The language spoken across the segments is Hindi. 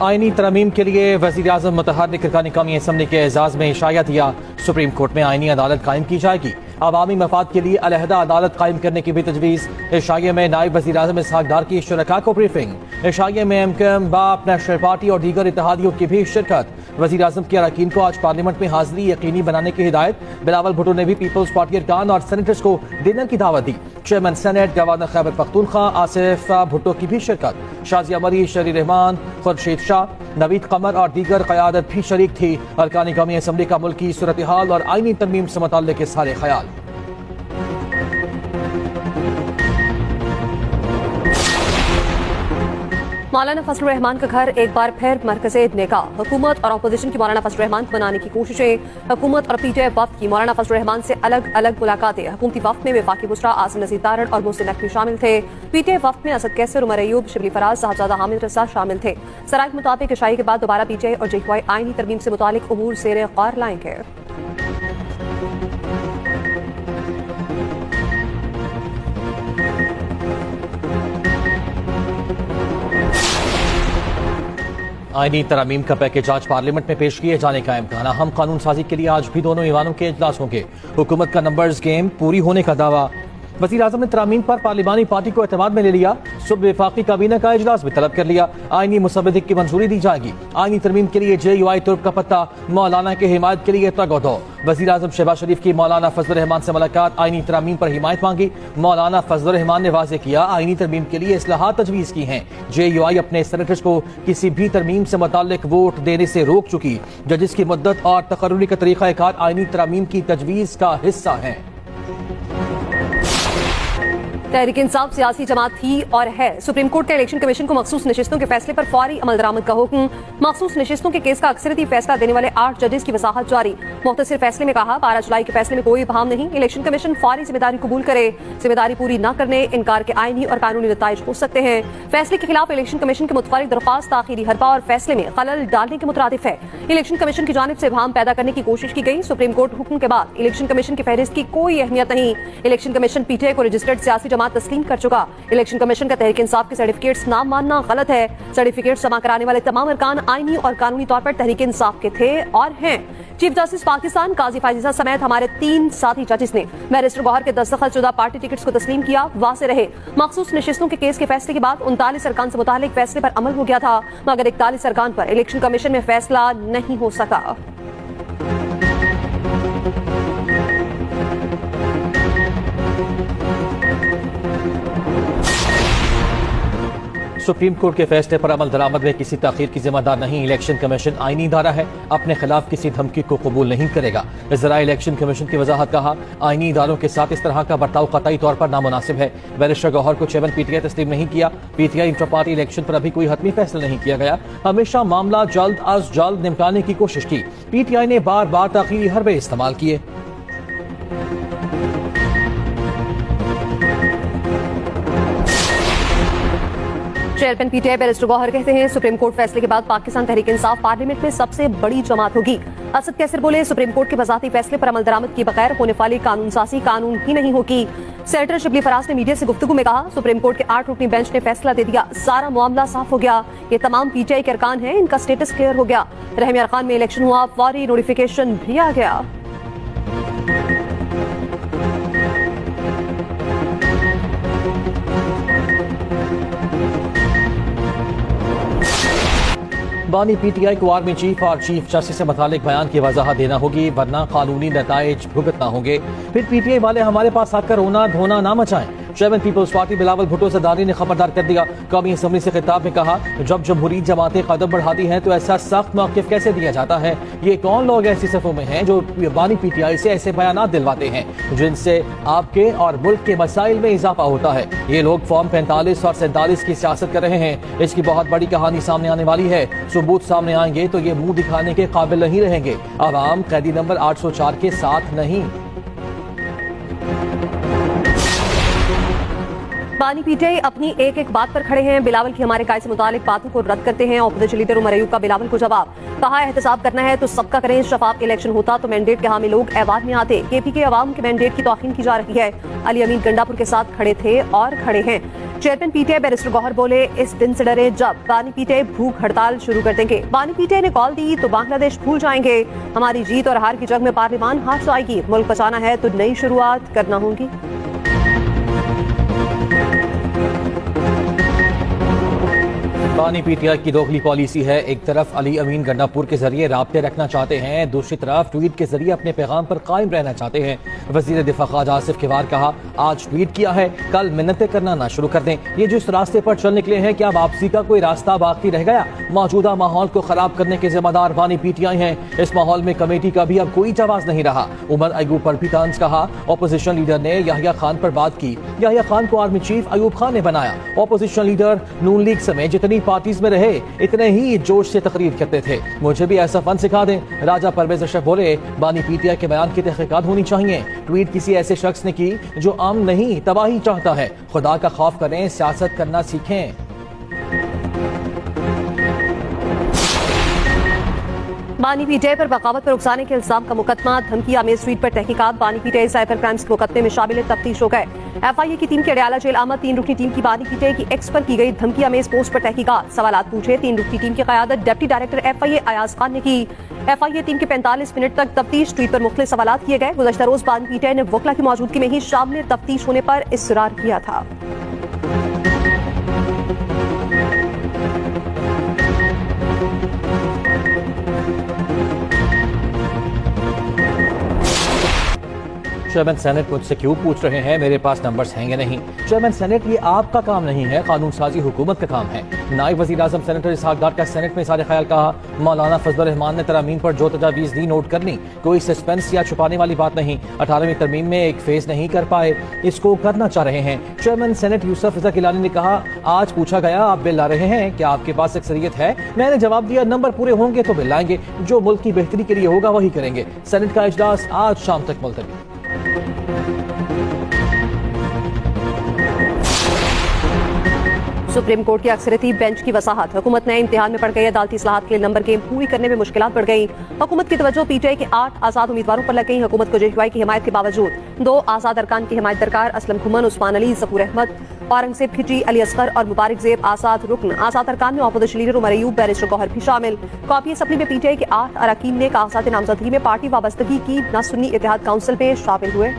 आईनी तरमीम के लिए वज़ीर-ए-आज़म मुतहर्रिक अरकान कौमी असम्बली के एजाज़ में इशाया दिया। सुप्रीम कोर्ट में आईनी अदालत कायम की जाएगी। अवामी मफाद के लिए अलहदा अदालत कायम करने की भी तजवीज़। इशाये में नायब वज़ीर-ए-आज़म इसहाक डार की शुरका को ब्रीफिंग। इशाये में एमकेएम, बाप, नेशनल पार्टी और दीगर इत्तेहादियों की भी शिरकत। वज़ीर-ए-आज़म के अरकान को आज पार्लियामेंट में हाज़िरी यकीनी बनाने की हिदायत। बिलावल भुट्टो ने भी पीपल्स पार्टी अरकान और सेनेटर्स को डिनर की दावत दी। Chairman senate governor Khyber Pakhtunkhwa Asif Bhutto की भी शिरकत। शाजिया मरी, शरी रहमान, खुर्शीद शाह, नवीद कमर और दीगर क़यादत भी शरीक थी। अरकान कौमी असम्बली का मुल्क की सूरत हाल और आईनी तरमीम से मुताल्लिक़ के सारे ख्याल। मौलाना फजलुर रहमान का घर एक बार फिर मरकज़े निगाह। हुकूमत और अपोजिशन की मौलाना फजलुर रहमान को बनाने की कोशिशें। हुकूमत और पीटीआई वफ्द की मौलाना फजलुर रहमान से अलग अलग मुलाकातें। हुकूमती वफ्द में वफाकी बुशरा, आसिम नज़ीर तारड़ और मोहसिन नकवी शामिल थे। पीटीआई वफ्द में असद कैसर, उमर अयूब, शिबली फराज, साहबजादा हामिद रजा शामिल थे। सराय के मुताबिक इशाई के बाद दोबारा पीटीआई और जेक्यूआई आईनी तरमीम से मुतालिक उमूर ज़ेर गौर लाएंगे। आईनी तरमीम का पैकेज आज पार्लियामेंट में पेश किए जाने का इम्कान। हम कानून साजी के लिए आज भी दोनों ईवानों के इजलास होंगे। हुकूमत का नंबर्स गेम पूरी होने का दावा। वज़ीर-ए-आज़म ने तरमीम पर पार्लिमानी पार्टी को एतमाद में ले लिया। सुबह वफाकी काबीना का इजलास भी तलब कर लिया। आईनी मुसव्वदिक की मंजूरी दी जाएगी। आईनी तरमीम के लिए JUI तुर्क का पत्ता। मौलाना के हिमायत के लिए तगोदो। वज़ीर-ए-आज़म शहबाज शरीफ की मौलाना फजलुर रहमान से मुलाकात। आईनी तरमीम पर हिमायत मांगी। मौलाना फजलुर रहमान ने वाज़ेह किया आईनी तरमीम के लिए इस्लाहात तजवीज़ की हैं। JUI अपने सेनेटर्स को किसी भी तरमीम से मुताल्लिक वोट देने से रोक चुकी। जजिस की मुद्दत और तकर्रुरी का तरीक़ाकार आईनी तरमीम की तजवीज़ का हिस्सा है। तहरीक इंसाफ सियासी जमात थी और है। सुप्रीम कोर्ट के इलेक्शन कमीशन को मखसूस नशिस्तों के फैसले पर फौरी अमल दरामद का हुक्म। मखसूस नशिस्तों के केस का अक्सरियती फैसला देने वाले 8 जजेस की वजाहत जारी। मुख्तसर फैसले में कहा 12 जुलाई के फैसले में कोई इबहाम नहीं। इलेक्शन कमीशन फौरी जिम्मेदारी कबूल करे। जिम्मेदारी पूरी न करने इनकार के आईनी और कानूनी नताइज हो सकते हैं। फैसले के खिलाफ इलेक्शन कमीशन के मुतफरिक दरख्वास्त ताखीरी हरबा और फैसले में खलल डालने के मुतरादिफ है। इलेक्शन कमीशन की जानिब से इबहाम पैदा करने की कोशिश की गई। सुप्रीम कोर्ट हुक्म के बाद इलेक्शन कमीशन की फहरिस्त की कोई अहमियत नहीं। इलेक्शन कमीशन पीटीआई को रजिस्टर्ड सियासी जमात तस्लीम कर चुका। इलेक्शन कमीशन का तहरीक इंसाफ के सर्टिफिकेट्स नाम मानना गलत है। सर्टिफिकेट जमा कराने वाले तमाम अरकान आईनी और कानूनी तौर पर तहरीक इंसाफ के थे और हैं। चीफ जस्टिस पाकिस्तान काजी फायजीजा समेत हमारे 3 साथी जजेस ने बैरिस्टर गौहर के दस्तखत शुदा पार्टी टिकट्स को तस्लीम किया। वासे रहे मखसूस नशिस्तों के केस के फैसले के बाद 39 अरकान से मुतालिक फैसले पर अमल हो गया था, मगर 41 अरकान पर इलेक्शन कमीशन में फैसला नहीं हो सका। सुप्रीम कोर्ट के फैसले पर अमल दरामद में किसी ताखीर की जिम्मेदार नहीं। इलेक्शन कमीशन आईनी इदारा है, अपने खिलाफ किसी धमकी को कबूल नहीं करेगा। ज़राए इलेक्शन कमीशन की वजाहत कहा आईनी इदारों के साथ इस तरह का बर्ताव कतई तौर पर नामुनासिब है। बैरिस्टर गौहर को चेयरमैन पीटीआई तस्लीम नहीं किया। पीटीआई इंटर पार्टी इलेक्शन पर अभी कोई हतमी फैसला नहीं किया गया। हमेशा मामला जल्द अज जल्द निपटाने की कोशिश की। पीटीआई ने बार बार ताखीरी हरबे इस्तेमाल किए। चेयरमैन पीटीआई बैरिस्टर गौहर कहते हैं सुप्रीम कोर्ट फैसले के बाद पाकिस्तान तहरीक इंसाफ पार्लियामेंट में सबसे बड़ी जमात होगी। असद कैसर बोले सुप्रीम कोर्ट के वजाती फैसले पर अमल दरामद के बगैर होने वाली कानून साजी कानून ही नहीं होगी। सेनेटर शिबली फराज ने मीडिया से गुफ्तगू में कहा सुप्रीम कोर्ट के 8 रुकनी बेंच ने फैसला दे दिया, सारा मामला साफ हो गया। ये तमाम पीटीआई के अरकान हैं, इनका स्टेटस क्लियर हो गया। रहमी अरकान में इलेक्शन हुआ, फौरी नोटिफिकेशन भी आ गया। बानी पीटीआई को आर्मी चीफ और चीफ जस्टिस से मुतालिक बयान की वजाहत देना होगी, वरना कानूनी नताइज भुगतना होंगे। फिर पीटीआई वाले हमारे पास आकर रोना धोना ना मचाएं। Chairman Peoples Party Bilawal Bhutto Zardari ने खबरदार कर दिया। कौमी असम्बली से खिताब में कहा जब जमहूरी जमातें कदम बढ़ाती हैं तो ऐसा सख्त मौक़िफ़ कैसे दिया जाता है। ये कौन लोग ऐसी सफ़ों में हैं जो बानी पीटीआई से ऐसे बयान दिलवाते हैं जिनसे आपके और मुल्क के मसाइल में इजाफा होता है। ये लोग फॉर्म 45 और 47 की सियासत कर रहे हैं। इसकी बहुत बड़ी कहानी सामने आने वाली है। सबूत सामने आएंगे तो ये मुंह दिखाने के काबिल नहीं रहेंगे। आवाम कैदी नंबर 804 के साथ नहीं। बानी पीटीआई अपनी एक एक बात पर खड़े हैं। बिलावल की हमारे कायदे से मुतालिक बातों को रद्द करते हैं। ऑपोजिशन लीडर उमर अयूब का बिलावल को जवाब, कहा एहतसाब करना है तो सबका करें, शफाफ इलेक्शन होता तो मैंडेट के हामी लोग ऐवान में आते। केपी के अवाम के मैंडेट की तौहीन की जा रही है। अली अमीन गंडापुर के साथ खड़े थे और खड़े हैं। चेयरमैन पीटीआई बैरिस्टर गौहर बोले, इस दिन से डरे जब बानी पीटीआई भूख हड़ताल शुरू कर देंगे। बानी पीटीआई ने कॉल दी तो बांग्लादेश भूल जाएंगे। हमारी जीत और हार की जंग में पार्लियामान हार जाएगी। मुल्क बचाना है तो नई शुरुआत करना होगी। बानी पीटीआई की दोगली पॉलिसी है। एक तरफ अली अमीन गंडापुर के जरिए राब्ते रखना चाहते हैं, दूसरी तरफ ट्वीट के जरिए अपने पैगाम पर कायम रहना चाहते हैं। वजीर दिफा ख्वाजा आसिफ किवार कहा, आज ट्वीट किया है, कल मिन्नतें करना ना शुरू कर दें। ये जो इस रास्ते पर चल निकले हैं, क्या वापसी का कोई रास्ता बाकी रह गया? मौजूदा माहौल को खराब करने के जिम्मेदार बानी पीटीआई हैं। इस माहौल में कमेटी का भी अब कोई जवाब नहीं रहा। उमर अयूब पर भी तंज कहा। ऑपोजिशन लीडर ने याहिया खान पर बात की। याहिया खान को आर्मी चीफ अयूब खान ने बनाया। ऑपोजिशन लीडर नून लीग समेत जितनी पार्टीज में रहे इतने ही जोश से तकरीर करते थे। मुझे भी ऐसा फन सिखा दें। राजा परवेज अशरफ बोले, बानी पीटीआई के बयान की तहकीकात होनी चाहिए। ट्वीट किसी ऐसे शख्स ने की जो आम नहीं तबाही चाहता है। खुदा का खौफ करें, सियासत करना सीखें। बानी पीटीआई पर बगावत पर उकसाने के इल्जाम का मुकदमा, धमकी आमेज ट्वीट पर तहकीकात। बानी पीटीआई साइबर क्राइम्स के मुकदमे में शामिल तफ्तीश हो गए। एफआईए की टीम के अडयाला जेल आमद। 3 रुकनी टीम की बानी पीटीआई की एक्स पर की गई धमकी आमेज पोस्ट पर तहकीकात। सवालात पूछे। 3 रुकनी टीम की क़यादत deputy director FIA Ayaz Khan ने की। एफआईए टीम के 45 मिनट तक तफ्तीश। ट्वीट पर मुख्तलिफ सवालात किए गए। गुज़श्ता रोज बानी पीटीआई ने वकला की मौजूदगी में ही शामिल तफ्तीश होने पर इसरार किया था। चेयरमैन सेनेट मुझसे क्यों पूछ रहे हैं, मेरे पास नंबर्स हैं या नहीं? चेयरमैन सेनेट, ये आपका काम नहीं है, कानून साजी हुकूमत का काम है। नायब वज़ीर आज़म सेनेटर इसहाक डार का सेनेट में इज़हार ख्याल कहा। मौलाना फजलुर रहमान ने तरामीम पर जो तजावीज़ दी नोट कर ली। कोई सस्पेंस या छुपाने वाली बात नहीं। 18वीं तरमीम में एक फेज नहीं कर पाए, इसको करना चाह रहे हैं। चेयरमैन सेनेट यूसुफ रज़ा गिलानी ने कहा, आज पूछा गया आप बिल ला रहे हैं, क्या आपके पास अक्सरियत है? मैंने जवाब दिया, नंबर पूरे होंगे तो बिल लाएंगे, जो मुल्क की बेहतरी के लिए होगा वही करेंगे। सेनेट का इजलास आज शाम तक मुलतवी। सुप्रीम कोर्ट की अक्सरियती बेंच की वसाहत। हुकूमत ने इम्तिहान में पड़ गई अदालती इस्लाहात के नंबर गेम पूरी करने में मुश्किलात बढ़ गई। हुकूमत की तवज्जो पीटीआई के 8 आजाद उम्मीदवारों पर लग गई। हुकूमत को जेयूआई की हिमायत के बावजूद 2 आजाद अरकान की हिमायत दरकार। असलम खुमन, उस्मान अली, ज़फूर अहमद, औरंगजेब खिजी, अली असगर और मुबारक जेब आजाद रुकन। आजाद अरकान में opposition leader Omar Ayub, barrister Gohar भी शामिल। कॉपी असम्बली में पीटीआई के 8 अरकान ने कागजात नामजदगी में पार्टी वाबस्तगी की। न सुन्नी इत्तेहाद काउंसिल में शामिल हुए।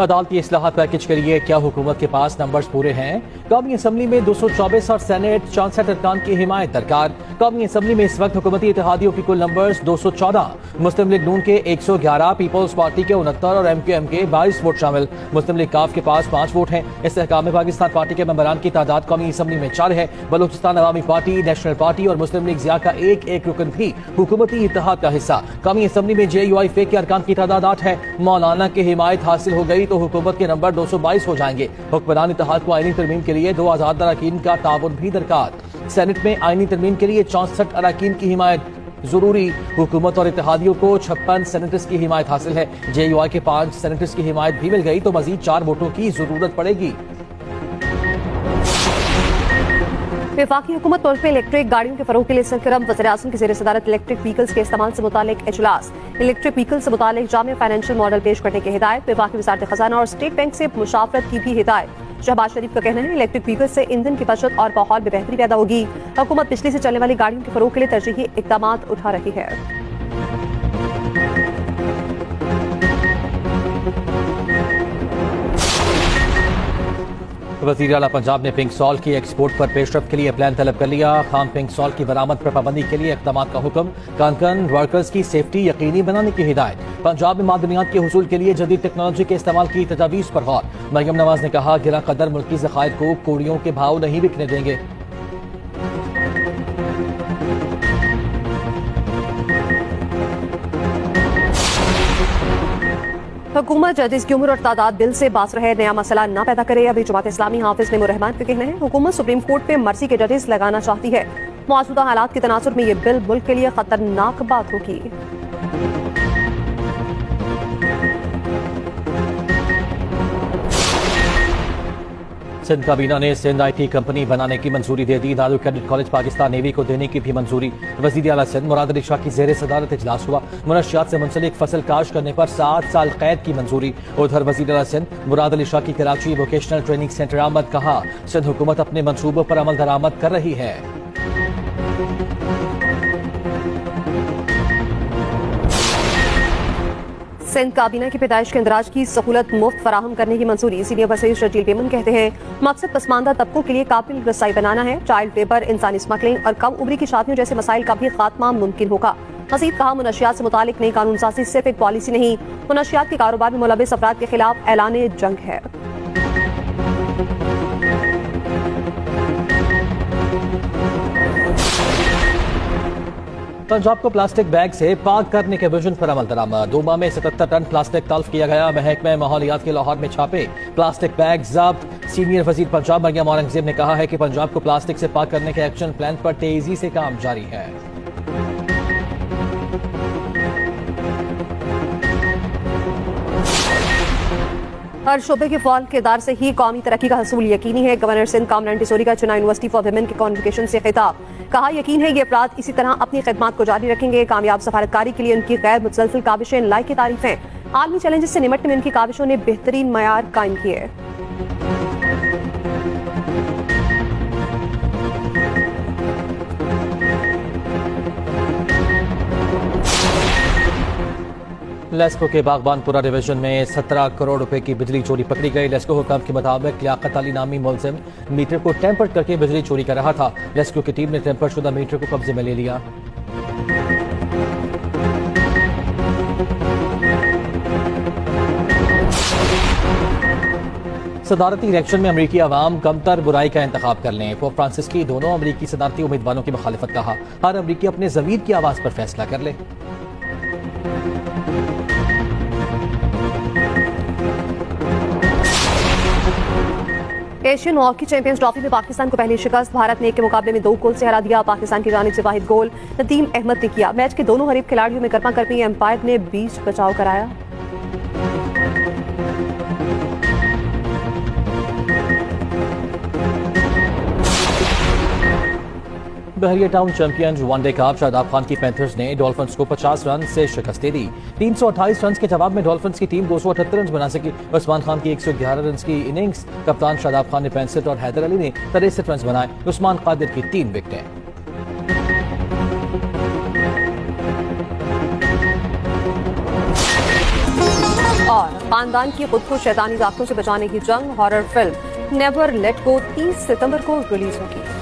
अदालती इस्लाहात पैकेज के लिए क्या हुकूमत के पास नंबर्स पूरे हैं? कौमी असम्बली में 224 और सेनेट 64 अरकान की हिमायत दरकार। कौमी असम्बली में इस वक्त हुकूमती इत्तेहादियों की कुल नंबर्स 214। मुस्लिम लीग नून के 111, पीपल्स पार्टी के 69 और एमक्यूएम के 22 वोट शामिल। मुस्लिम लीग काफ के पास 5 वोट हैं। इस्तेहकाम पाकिस्तान पार्टी के मेंबरान की तादाद कौमी असम्बली में 4 है। बलूचिस्तान अवामी पार्टी, नेशनल पार्टी और मुस्लिम लीग जिया का एक रुकन भी हुकूमती इत्तेहाद का हिस्सा। कौमी असम्बली में जेयूआई फे के अरकान की तादाद 8 है। मौलाना की हिमायत हासिल हो गई तो हुकूमत के नंबर 222 हो जाएंगे। हुक्मरान इत्तेहाद को आईनी तरमीम के लिए 2 आजाद अरकान का ताउन भी दरकार। सेनेट में आईनी तरमीम के लिए 64 अरकान की हिमायत जरूरी। हुकूमत और इत्तेहादियों को 56 सेनेटर्स की हिमायत हासिल है। जेयूआई के 5 सेनेटर्स की हिमायत भी मिल गई तो मजीद 4 वोटों की जरूरत पड़ेगी। वफाकी हुकूमत मुल्क में इलेक्ट्रिक गाड़ियों के फरोग के लिए सरगर्म। वज़ीर-ए-आज़म की ज़ेर-ए-सदारत इलेक्ट्रिक व्हीकल्स के इस्तेमाल से मुतालिक इजलास। इलेक्ट्रिक व्हीकल से मुतालिक जामे फाइनेंशियल मॉडल पेश करने की हिदायत। वफाकी वज़ारत खजाना और स्टेट बैंक से मुशावरत की भी हिदायत। शहबाज शरीफ का कहना है, इलेक्ट्रिक व्हीकल से ईंधन की बचत और माहौल में बेहतरी पैदा होगी। हुकूमत बिजली से चलने वाली गाड़ियों के फरोग के लिए तरजीही इक़दाम उठा रही है। वज़ीर आला पंजाब ने पिंक सॉल्ट की एक्सपोर्ट पर पेशरफ के लिए प्लान तलब कर लिया। खाम पिंक सॉल्ट की बरामद पर पाबंदी के लिए इक़दाम का हुक्म। कानकन वर्कर्स की सेफ्टी यकीनी बनाने की हिदायत। पंजाब में मादनियात के हुसूल के लिए जदीद टेक्नोलॉजी के इस्तेमाल की तजावीज़ पर गौर। मरियम नवाज ने कहा, गिरा कदर मुल्की ज़खायर को कोड़ियों के भाव नहीं बिकने देंगे। हुकूमत जजेस की उम्र और तादाद बिल से बास रहे, नया मसला न पैदा करे। अभी जमात इस्लामी हाफिज नेमो रहमान का कहना है, हुकूमत सुप्रीम कोर्ट पे मर्जी के जजेस लगाना चाहती है। मौजूदा हालात के तनासुर में ये बिल मुल्क के लिए खतरनाक बात होगी। सिंध काबीना ने सिंध IT कंपनी बनाने की मंजूरी दे दी। दारू कैडेट कॉलेज पाकिस्तान नेवी को देने की भी मंजूरी। वजीर आला सिंध मुराद अली शाह की जेर सदारत इजलास हुआ। मुनशियात से मुंसलिक फसल काश करने पर 7 साल कैद की मंजूरी। उधर वजीर आला सिंध मुराद अली शाह की कराची वोकेशनल ट्रेनिंग सेंटर आमद। कहा, सिंध हुकूमत अपने मंसूबों पर अमल दरामद कर रही है। सिंध काबीना की पैदाइश के इंदराज की सहूलत मुफ्त फराहम करने की मंजूरी। सीनियर वज़ीर शजील बेमन कहते हैं, मकसद पसमानदा तबकों के लिए काबिल रसाई बनाना है। चाइल्ड लेबर, इंसानी स्मगलिंग और कम उम्री की शादियों जैसे मसाइल का भी खात्मा मुमकिन होगा। मज़ीद कहा, मुनशियात से मुतालिक नई कानून साजी सिर्फ एक पॉलिसी नहीं, मुनशियात के कारोबार में मुलविस अफराद के खिलाफ ऐलान जंग है। पंजाब को प्लास्टिक बैग से पाक करने के विजन पर अमल दरामद। डोमा में 77 टन प्लास्टिक तल्फ किया गया। महकमा माहौलियात के लाहौर में छापे, प्लास्टिक बैग जब्त। सीनियर वजीर पंजाब मरियम औरंगजेब ने कहा है कि पंजाब को प्लास्टिक से पाक करने के एक्शन प्लान पर तेजी से काम जारी है। हर शोबे के फौल किरदार से ही कौमी तरक्की का हसूल यकीनी है। गवर्नर सिंध कामरान टिसोरी का चुनाव यूनिवर्सिटी फॉर विमेन के कॉन्वोकेशन से खिताब। कहा, यकीन है ये अफराद इसी तरह अपनी खिदमत को जारी रखेंगे। कामयाब सफारतकारी के लिए उनकी गैर मुतसलसल काविशें लायक तारीफ हैं। आलमी चैलेंजेस से निमटने में उनकी काविशों ने बेहतरीन मयार कायम किए। लेस्को के बागबानपुरा डिवीजन में 17 करोड़ रुपए की बिजली चोरी पकड़ी गई। लेस्को हुकाम के मुताबिक लियाकत अली नामी मुलजिम मीटर को टेम्पर करके बिजली चोरी कर रहा था। लेस्को की टीम ने टेम्पर शुदा मीटर को कब्जे में ले लिया। सदारती इलेक्शन में अमरीकी अवाम कमतर बुराई का इंतखाब कर लें। पोप फ्रांसिस की दोनों अमरीकी सदारती उम्मीदवारों की मुखालिफत। कहा, हर अमरीकी अपने ज़मीर की आवाज पर फैसला कर ले। एशियन हॉकी चैंपियंस ट्रॉफी में पाकिस्तान को पहली शिकस्त। भारत ने एक के मुकाबले में 2 गोल से हरा दिया। पाकिस्तान की जानिब से वाहिद गोल नदीम अहमद ने किया। मैच के दोनों हरीफ खिलाड़ियों में गर्मा गर्मी एम्पायर ने बीच बचाव कराया। Bahria Town Champion One Day Cup Shadab Khan की पैंथर्स ने डॉल्फिन्स को 50 रन से शिकस्त दे दी। 328 रन के जवाब में डॉल्फिन्स की टीम 278 रन बना सकी। उस्मान खान की 111 रन की इनिंग्स। कप्तान शादाब खान ने 65 और हैदर अली ने 63 रन बनाए। उस्मान कादिर की 3 विकेटें। और खानदान की खुद को शैतानी ताकतों से बचाने की जंग horror film never let go 30 सितंबर को रिलीज होगी।